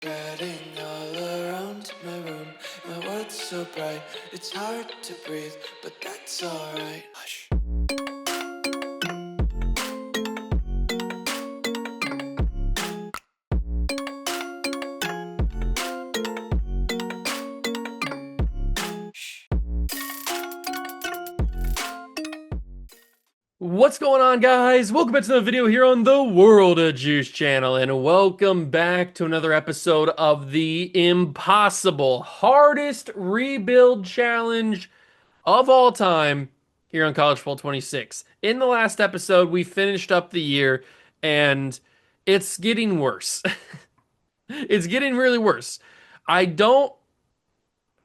Spreading all around my room, my world's so bright, it's hard to breathe, but that's alright. Hush. What's going on, guys? Welcome back to another video here on the World of Juice channel, and welcome back to another episode of the impossible, hardest rebuild challenge of all time here on College Football 26. In the last episode, we finished up the year, and it's getting worse. It's getting really worse. I don't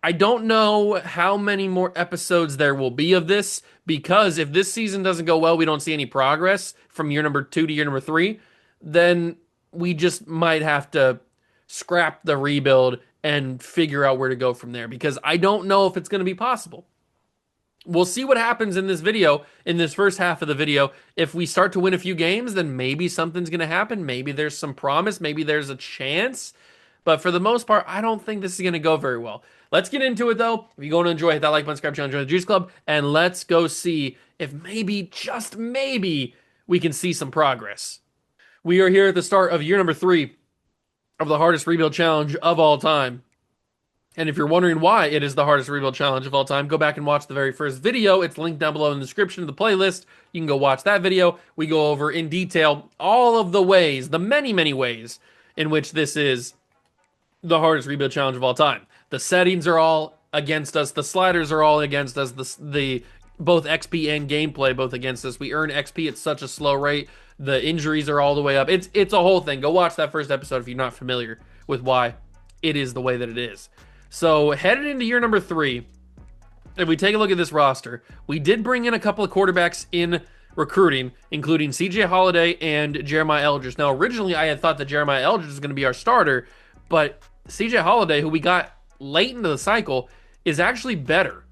I don't know how many more episodes there will be of this because if this season doesn't go well, we don't see any progress from year number 2 to year number 3, then we just might have to scrap the rebuild and figure out where to go from there because I don't know if it's going to be possible. We'll see what happens in this video, in this first half of the video. If we start to win a few games, then maybe something's going to happen. Maybe there's some promise. Maybe there's a chance. But for the most part, I don't think this is going to go very well. Let's get into it, though. If you're going to enjoy, hit that like button, subscribe channel, join the Juice Club, and let's go see if maybe, just maybe, we can see some progress. We are here at the start of year number 3 of the hardest rebuild challenge of all time. And if you're wondering why it is the hardest rebuild challenge of all time, go back and watch the very first video. It's linked down below in the description of the playlist. You can go watch that video. We go over in detail all of the ways, the many, many ways in which this is the hardest rebuild challenge of all time. The settings are all against us. The sliders are all against us. The both XP and gameplay both against us. We earn XP at such a slow rate. The injuries are all the way up. It's a whole thing. Go watch that first episode if you're not familiar with why it is the way that it is. So headed into year number 3, if we take a look at this roster, we did bring in a couple of quarterbacks in recruiting, including CJ Holiday and Jeremiah Eldridge. Now, originally I had thought that Jeremiah Eldridge was going to be our starter, but CJ Holiday, who we got late into the cycle, is actually better.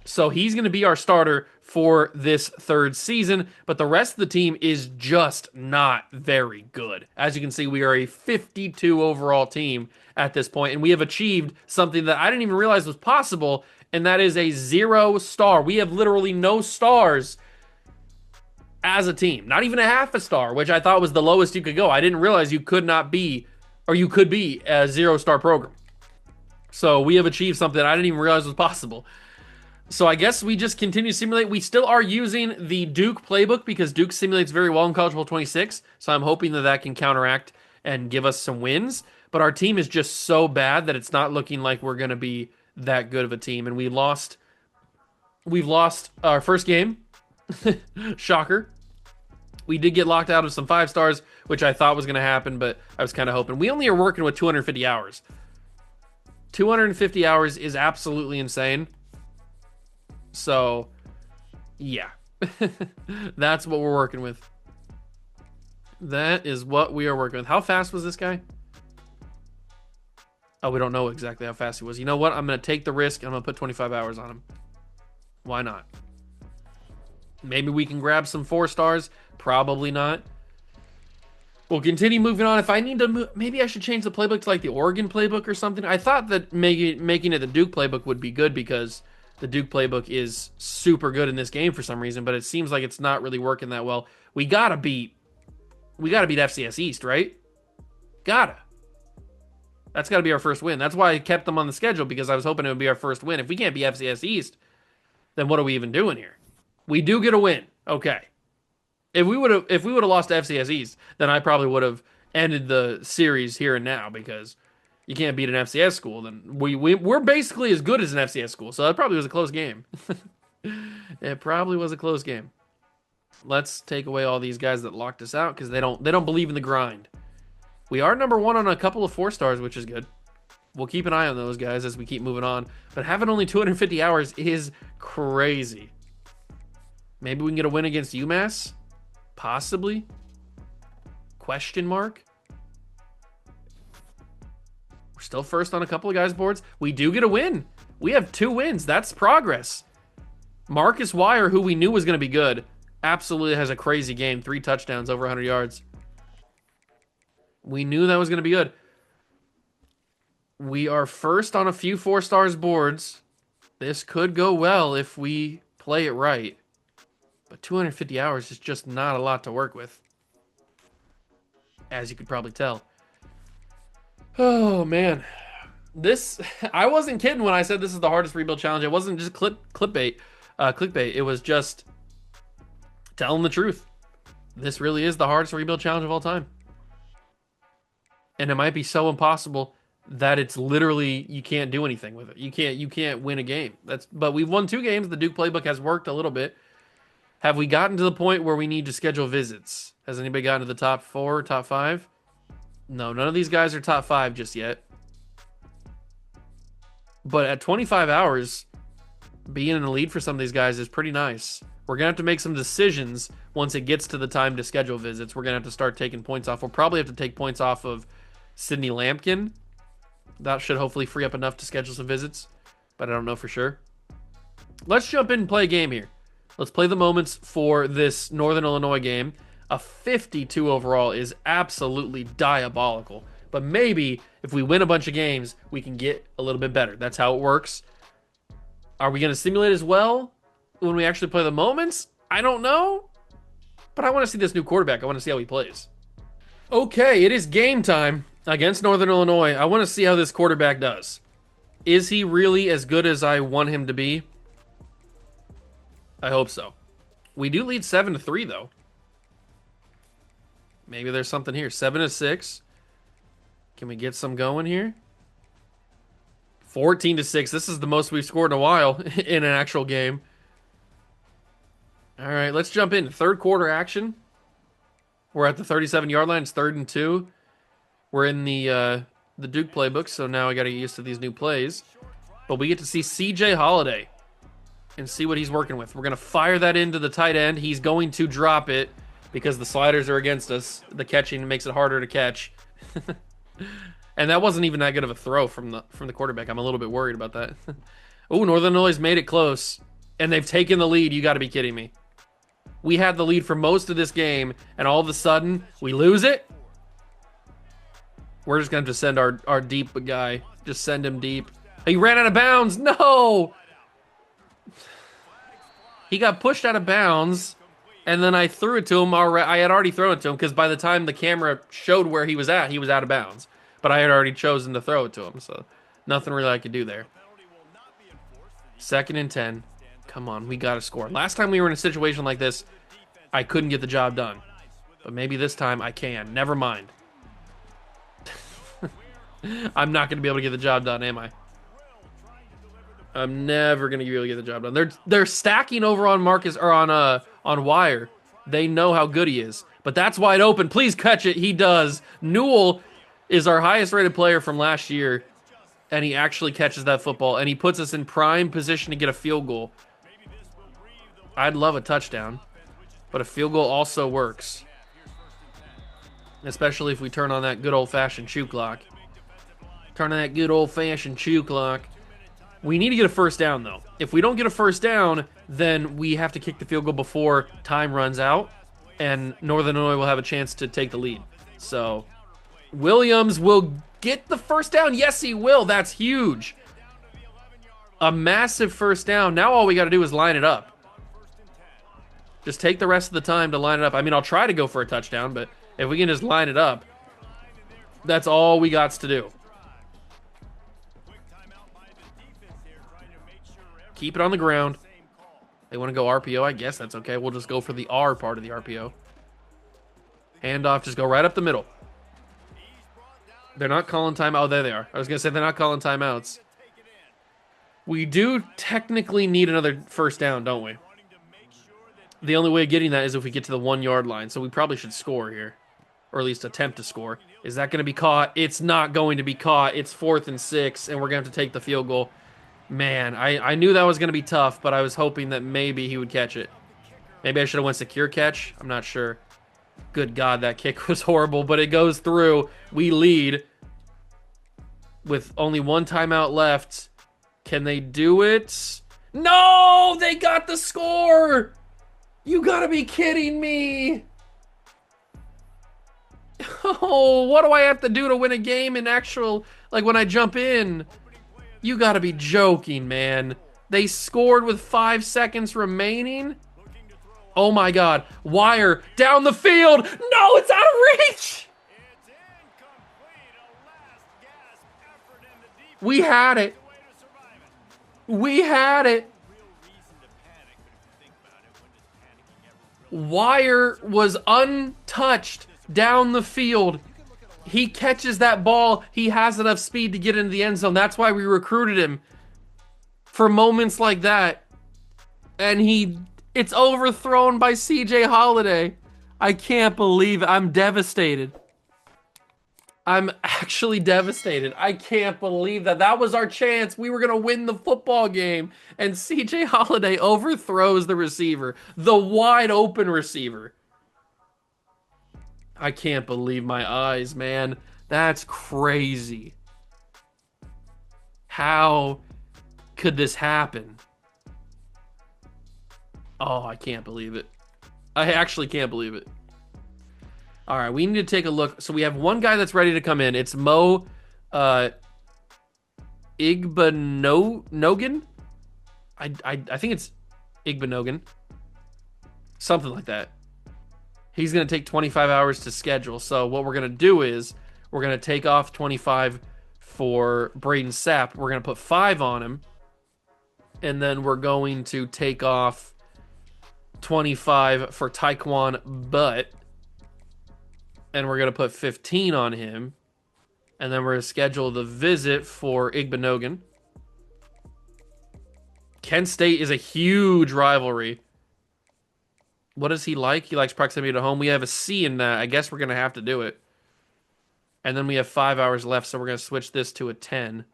So he's going to be our starter for this third season, but the rest of the team is just not very good. As you can see, we are a 52 overall team at this point, and we have achieved something that I didn't even realize was possible, and that is a 0 star. We have literally no stars as a team, not even a half a star, which I thought was the lowest you could go. I didn't realize you could not be, or you could be a 0 star program. So we have achieved something I didn't even realize was possible. So I guess we just continue to simulate. We still are using the Duke playbook because Duke simulates very well in College Football 26. So I'm hoping that that can counteract and give us some wins. But our team is just so bad that it's not looking like we're going to be that good of a team. And we've lost our first game. Shocker. We did get locked out of some 5 stars, which I thought was going to happen, but I was kind of hoping. We only are working with 250 hours. 250 hours is absolutely insane. So, yeah. That's what we're working with. That is what we are working with. How fast was this guy? Oh, we don't know exactly how fast he was. You know what? I'm going to take the risk. I'm going to put 25 hours on him. Why not? Maybe we can grab some 4 stars. Probably not. We'll continue moving on. If I need to move, maybe I should change the playbook to like the Oregon playbook or something. I thought that making it the Duke playbook would be good because the Duke playbook is super good in this game for some reason, but it seems like it's not really working that well. We gotta beat FCS East, right? That's gotta be our first win. That's why I kept them on the schedule, because I was hoping it would be our first win. If we can't beat FCS East, then what are we even doing here? We do get a win. Okay. If we would have lost to FCS East, then I probably would have ended the series here and now, because you can't beat an FCS school. Then we're basically as good as an FCS school, so that probably was a close game. It probably was a close game. Let's take away all these guys that locked us out because they don't believe in the grind. We are number 1 on a couple of 4 stars, which is good. We'll keep an eye on those guys as we keep moving on. But having only 250 hours is crazy. Maybe we can get a win against UMass? Possibly? Question mark? We're still first on a couple of guys' boards. We do get a win. We have 2 wins. That's progress. Marcus Wire, who we knew was going to be good, absolutely has a crazy game. 3 touchdowns, over 100 yards. We knew that was going to be good. We are first on a few 4 stars boards. This could go well if we play it right. But 250 hours is just not a lot to work with, as you could probably tell. Oh, man. This, I wasn't kidding when I said this is the hardest rebuild challenge. It wasn't just clickbait. It was just telling the truth. This really is the hardest rebuild challenge of all time. And it might be so impossible that it's literally you can't do anything with it. You can't win a game. But we've won 2 games. The Duke playbook has worked a little bit. Have we gotten to the point where we need to schedule visits? Has anybody gotten to the top 4, top 5? No, none of these guys are top 5 just yet. But at 25 hours, being in the lead for some of these guys is pretty nice. We're going to have to make some decisions once it gets to the time to schedule visits. We're going to have to start taking points off. We'll probably have to take points off of Sidney Lampkin. That should hopefully free up enough to schedule some visits, but I don't know for sure. Let's jump in and play a game here. Let's play the moments for this Northern Illinois game. A 52 overall is absolutely diabolical, but maybe if we win a bunch of games, we can get a little bit better. That's how it works. Are we going to simulate as well when we actually play the moments? I don't know, but I want to see this new quarterback. I want to see how he plays. Okay, it is game time against Northern Illinois. I want to see how this quarterback does. Is he really as good as I want him to be? I hope so. We do lead 7-3 though. Maybe there's something here. 7-6. Can we get some going here? 14-6. This is the most we've scored in a while in an actual game. All right, let's jump in. Third quarter action. We're at the 37-yard line. It's 3rd and 2. We're in the Duke playbook, so now I got to get used to these new plays. But we get to see CJ Holiday and see what he's working with. We're going to fire that into the tight end. He's going to drop it because the sliders are against us. The catching makes it harder to catch. And that wasn't even that good of a throw from the quarterback. I'm a little bit worried about that. Oh, Northern Illinois made it close, and they've taken the lead. You got to be kidding me. We had the lead for most of this game, and all of a sudden, we lose it? We're just going to have to send our deep guy. Just send him deep. He ran out of bounds. No! He got pushed out of bounds, and then I threw it to him. I had already thrown it to him because by the time the camera showed where he was out of bounds. But I had already chosen to throw it to him, so nothing really I could do there. 2nd and 10. Come on, we got to score. Last time we were in a situation like this, I couldn't get the job done. But maybe this time I can. Never mind. I'm not going to be able to get the job done, am I? I'm never going to be able to get the job done. They're stacking over on Marcus or on Wire. They know how good he is. But that's wide open. Please catch it. He does. Newell is our highest rated player from last year, and he actually catches that football, and he puts us in prime position to get a field goal. I'd love a touchdown, but a field goal also works, especially if we turn on that good old-fashioned chew clock. Turn on that good old-fashioned chew clock. We need to get a first down, though. If we don't get a first down, then we have to kick the field goal before time runs out, and Northern Illinois will have a chance to take the lead. So Williams will get the first down. Yes, he will. That's huge. A massive first down. Now all we got to do is line it up. Just take the rest of the time to line it up. I mean, I'll try to go for a touchdown, but if we can just line it up, that's all we got to do. Keep it on the ground. They want to go RPO. I guess that's okay. We'll just go for the R part of the RPO. Handoff. Just go right up the middle. They're not calling timeout. Oh, there they are. I was going to say they're not calling timeouts. We do technically need another first down, don't we? The only way of getting that is if we get to the 1-yard line. So we probably should score here. Or at least attempt to score. Is that going to be caught? It's not going to be caught. It's 4th and 6, and we're going to have to take the field goal. Man, I knew that was going to be tough, but I was hoping that maybe he would catch it. Maybe I should have went secure catch. I'm not sure. Good God, that kick was horrible, but it goes through. We lead with only 1 timeout left. Can they do it? No, they got the score. You got to be kidding me. Oh, what do I have to do to win a game in actual, like when I jump in? You gotta be joking, man. They scored with 5 seconds remaining? Oh my God. Wire down the field. No, it's out of reach. We had it. We had it. Wire was untouched down the field. He catches that ball. He has enough speed to get into the end zone. That's why we recruited him for moments like that. And it's overthrown by CJ Holiday. I can't believe it. I'm devastated. I'm actually devastated. I can't believe that. That was our chance. We were going to win the football game. And CJ Holiday overthrows the receiver, the wide open receiver. I can't believe my eyes, man. That's crazy. How could this happen? Oh, I can't believe it. I actually can't believe it. All right, we need to take a look. So we have one guy that's ready to come in. It's Mo Igbinoghene. I think it's Igbinoghene. Something like that. He's going to take 25 hours to schedule. So what we're going to do is we're going to take off 25 for Braden Sapp. We're going to put 5 on him. And then we're going to take off 25 for Taekwon Butt. And we're going to put 15 on him. And then we're going to schedule the visit for Igbinoghene. Kent State is a huge rivalry. What does he like? He likes proximity to home. We have a C in that. I guess we're going to have to do it. And then we have 5 hours left, so we're going to switch this to a 10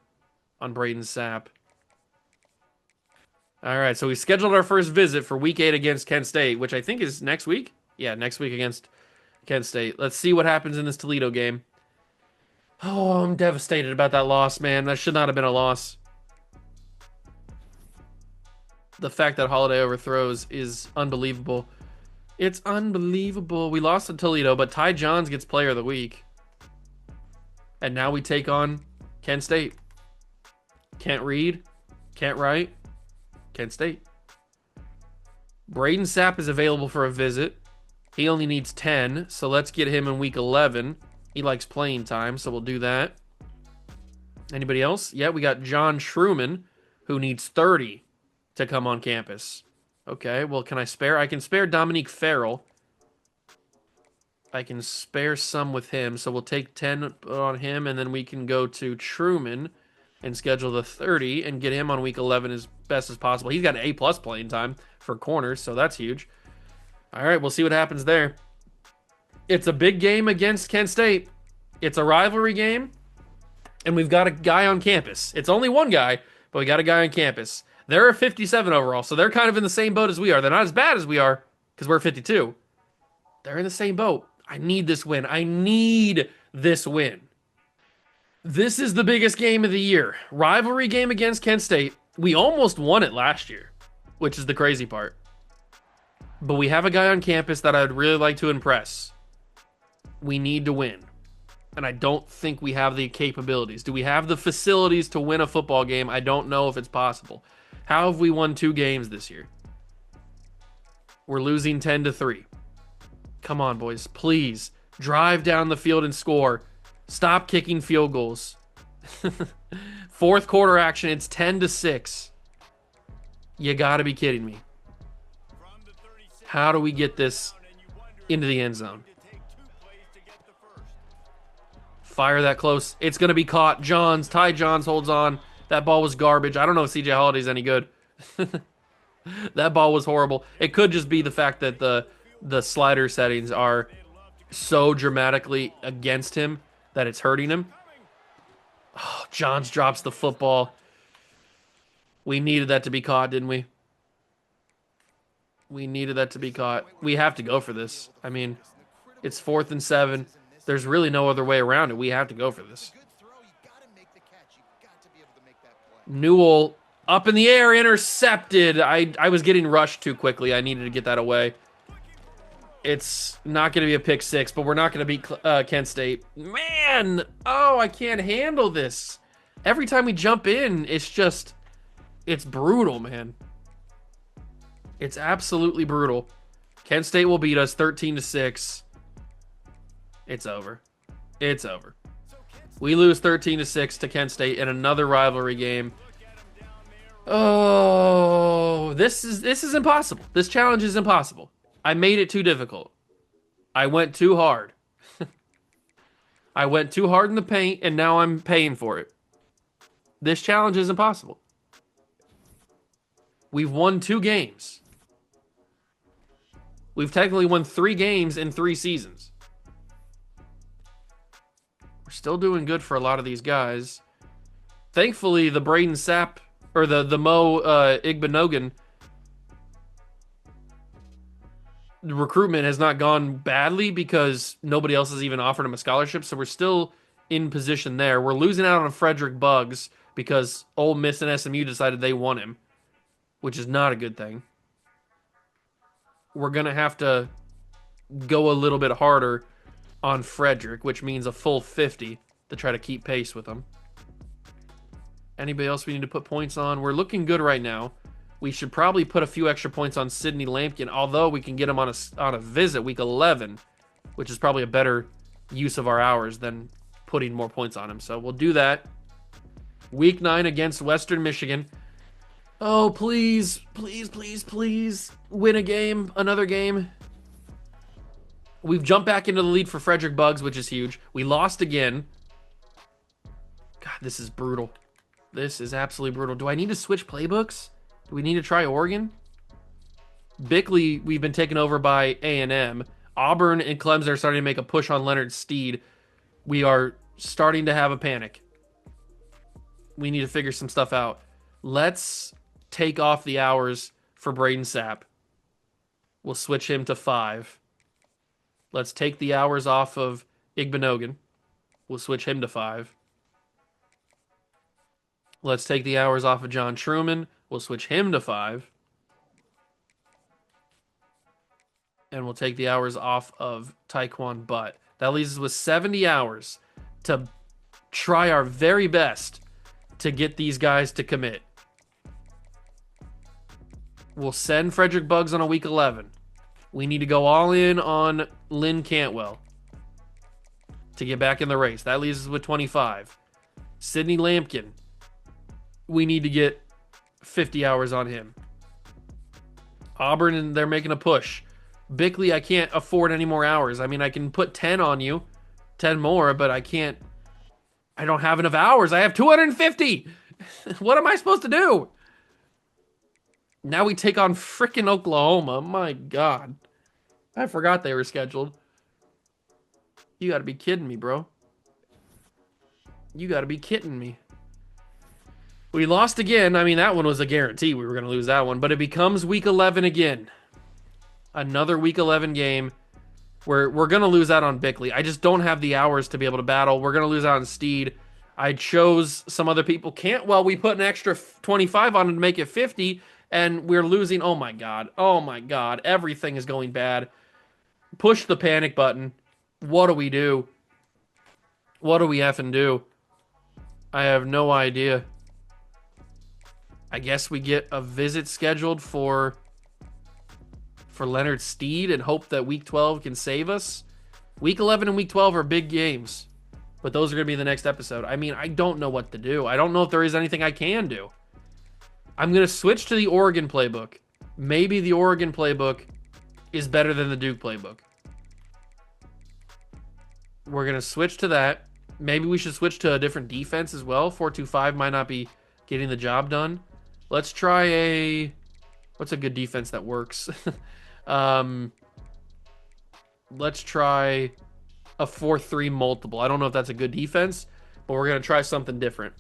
on Braden Sapp. All right, so we scheduled our first visit for Week 8 against Kent State, which I think is next week. Yeah, next week against Kent State. Let's see what happens in this Toledo game. Oh, I'm devastated about that loss, man. That should not have been a loss. The fact that Holiday overthrows is unbelievable. It's unbelievable. We lost to Toledo, but Ty Johns gets Player of the Week. And now we take on Kent State. Can't read, can't write, Kent State. Braden Sapp is available for a visit. He only needs 10, so let's get him in Week 11. He likes playing time, so we'll do that. Anybody else? Yeah, we got John Truman, who needs 30 to come on campus. Okay, well, can I spare? I can spare Dominique Farrell. I can spare some with him, so we'll take 10 on him, and then we can go to Truman and schedule the 30 and get him on Week 11 as best as possible. He's got an A-plus playing time for corners, so that's huge. All right, we'll see what happens there. It's a big game against Kent State. It's a rivalry game, and we've got a guy on campus. It's only one guy, but we got a guy on campus. They're 57 overall, so they're kind of in the same boat as we are. They're not as bad as we are because we're 52. They're in the same boat. I need this win. I need this win. This is the biggest game of the year. Rivalry game against Kent State. We almost won it last year, which is the crazy part. But we have a guy on campus that I'd really like to impress. We need to win. And I don't think we have the capabilities. Do we have the facilities to win a football game? I don't know if it's possible. How have we won 2 games this year? We're losing 10-3. Come on, boys. Please. Drive down the field and score. Stop kicking field goals. Fourth quarter action. It's 10-6. You gotta be kidding me. How do we get this into the end zone? Fire that close. It's going to be caught. Ty Johns holds on. That ball was garbage. I don't know if CJ Holiday's any good. That ball was horrible. It could just be the fact that the slider settings are so dramatically against him that it's hurting him. Oh, Johns drops the football. We needed that to be caught, didn't we? We needed that to be caught. We have to go for this. I mean, it's 4th and 7. There's really no other way around it. We have to go for this. Newell up in the air, intercepted. I was getting rushed too quickly. I needed to get that away. It's not going to be a pick six, but we're not going to beat Kent State. Man, oh, I can't handle this. Every time we jump in, it's brutal, man. It's absolutely brutal. Kent State will beat us 13-6. It's over. It's over. We lose 13-6 to Kent State in another rivalry game. Oh, this is impossible. This challenge is impossible. I made it too difficult. I went too hard. I went too hard in the paint, and now I'm paying for it. This challenge is impossible. We've won 2 games. We've technically won 3 games in 3 seasons. We're still doing good for a lot of these guys. Thankfully, the Braden Sapp, or the Mo Igbinogun recruitment has not gone badly because nobody else has even offered him a scholarship, so we're still in position there. We're losing out on Frederick Buggs because Ole Miss and SMU decided they want him, which is not a good thing. We're going to have to go a little bit harder on Frederick, which means a full 50 to try to keep pace with him. Anybody else we need to put points on? We're looking good right now. We should probably put a few extra points on Sidney Lampkin, although we can get him on a visit week 11, which is probably a better use of our hours than putting more points on him. So we'll do that. Week 9 against Western Michigan. Oh, please, please, please, please win a game, another game. We've jumped back into the lead for Frederick Buggs, which is huge. We lost again. God, this is brutal. This is absolutely brutal. Do I need to switch playbooks? Do we need to try Oregon? Bickley, we've been taken over by A&M. Auburn and Clemson are starting to make a push on Leonard Steed. We are starting to have a panic. We need to figure some stuff out. Let's take off the hours for Braden Sapp. We'll switch him to 5. Let's take the hours off of Igbinogun. We'll switch him to 5. Let's take the hours off of John Truman. We'll switch him to 5. And we'll take the hours off of Taekwon Butt. That leaves us with 70 hours to try our very best to get these guys to commit. We'll send Frederick Buggs on a week 11. We need to go all in on Lynn Cantwell to get back in the race. That leaves us with 25. Sidney Lampkin. We need to get 50 hours on him. Auburn, and they're making a push. Bickley, I can't afford any more hours. I mean, I can put 10 on you, 10 more, but I can't. I don't have enough hours. I have 250. What am I supposed to do? Now we take on frickin' Oklahoma. My God. I forgot they were scheduled. You gotta be kidding me, bro. You gotta be kidding me. We lost again. I mean, that one was a guarantee we were going to lose that one. But it becomes week 11 again. Another week 11 game where we're going to lose out on Bickley. I just don't have the hours to be able to battle. We're going to lose out on Steed. I chose some other people. Cantwell, we put an extra 25 on him to make it 50. And we're losing. Oh, my God. Oh, my God. Everything is going bad. Push the panic button. What do we do? What do we effing do? I have no idea. I guess we get a visit scheduled for Leonard Steed and hope that week 12 can save us. Week 11 and week 12 are big games, but those are going to be the next episode. I mean, I don't know what to do. I don't know if there is anything I can do. I'm going to switch to the Oregon playbook. Maybe the Oregon playbook is better than the Duke playbook. We're going to switch to that. Maybe we should switch to a different defense as well. 4-2-5 might not be getting the job done. Let's try what's a good defense that works? Let's try a 4-3 multiple. I don't know if that's a good defense, but we're going to try something different.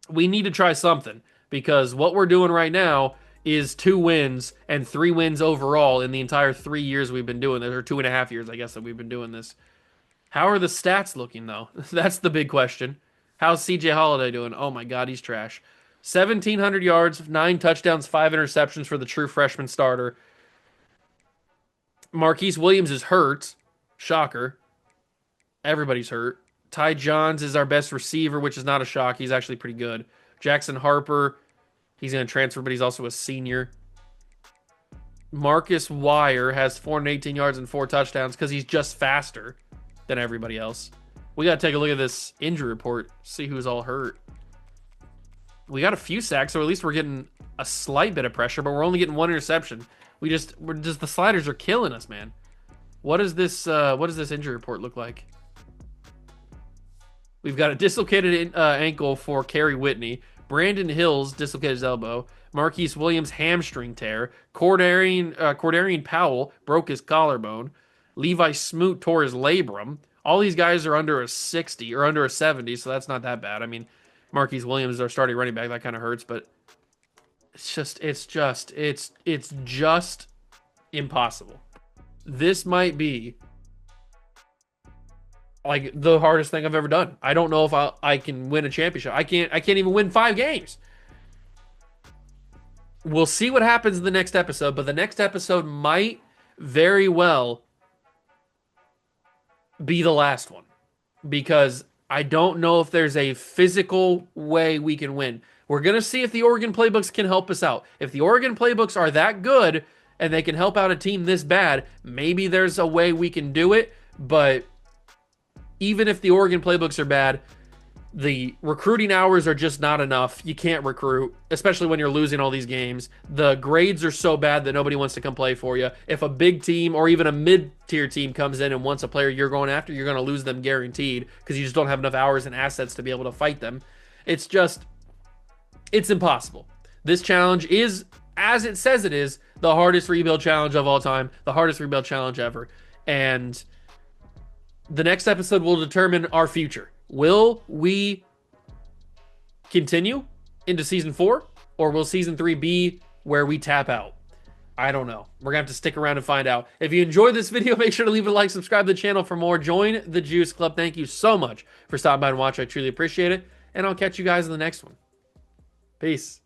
We need to try something because what we're doing right now is 2 wins and 3 wins overall in the entire 3 years we've been doing this, or 2.5 years, I guess, that we've been doing this. How are the stats looking, though? That's the big question. How's CJ Holiday doing? Oh, my God, he's trash. 1,700 yards, 9 touchdowns, 5 interceptions for the true freshman starter. Marquise Williams is hurt. Shocker. Everybody's hurt. Ty Johns is our best receiver, which is not a shock. He's actually pretty good. Jackson Harper, he's going to transfer, but he's also a senior. Marcus Wire has 418 yards and 4 touchdowns because he's just faster than everybody else. We got to take a look at this injury report, see who's all hurt. We got a few sacks, so at least we're getting a slight bit of pressure, but we're only getting 1 interception. The sliders are killing us, man. What does this injury report look like? We've got a dislocated ankle for Kerry Whitney. Brandon Hills dislocated his elbow. Marquise Williams hamstring tear. Cordarian Powell broke his collarbone. Levi Smoot tore his labrum. All these guys are under a 60 or under a 70, so that's not that bad. I mean, Marquise Williams is our starting running back. That kind of hurts, but it's just impossible. This might be like the hardest thing I've ever done. I don't know if I can win a championship. I can't even win 5 games. We'll see what happens in the next episode, but the next episode might very well be the last one because I don't know if there's a physical way we can win. We're going to see if the Oregon playbooks can help us out. If the Oregon playbooks are that good and they can help out a team this bad, maybe there's a way we can do it, but even if the Oregon playbooks are bad, the recruiting hours are just not enough. You can't recruit, especially when you're losing all these games. The grades are so bad that nobody wants to come play for you. If a big team or even a mid-tier team comes in and wants a player you're going after, you're going to lose them guaranteed because you just don't have enough hours and assets to be able to fight them. It's impossible. This challenge is, as it says it is, the hardest rebuild challenge of all time, the hardest rebuild challenge ever. And the next episode will determine our future. Will we continue into season 4, or will season 3 be where we tap out? I don't know. We're going to have to stick around and find out. If you enjoyed this video, make sure to leave a like, subscribe to the channel for more. Join the Juice Club. Thank you so much for stopping by and watching. I truly appreciate it. And I'll catch you guys in the next one. Peace.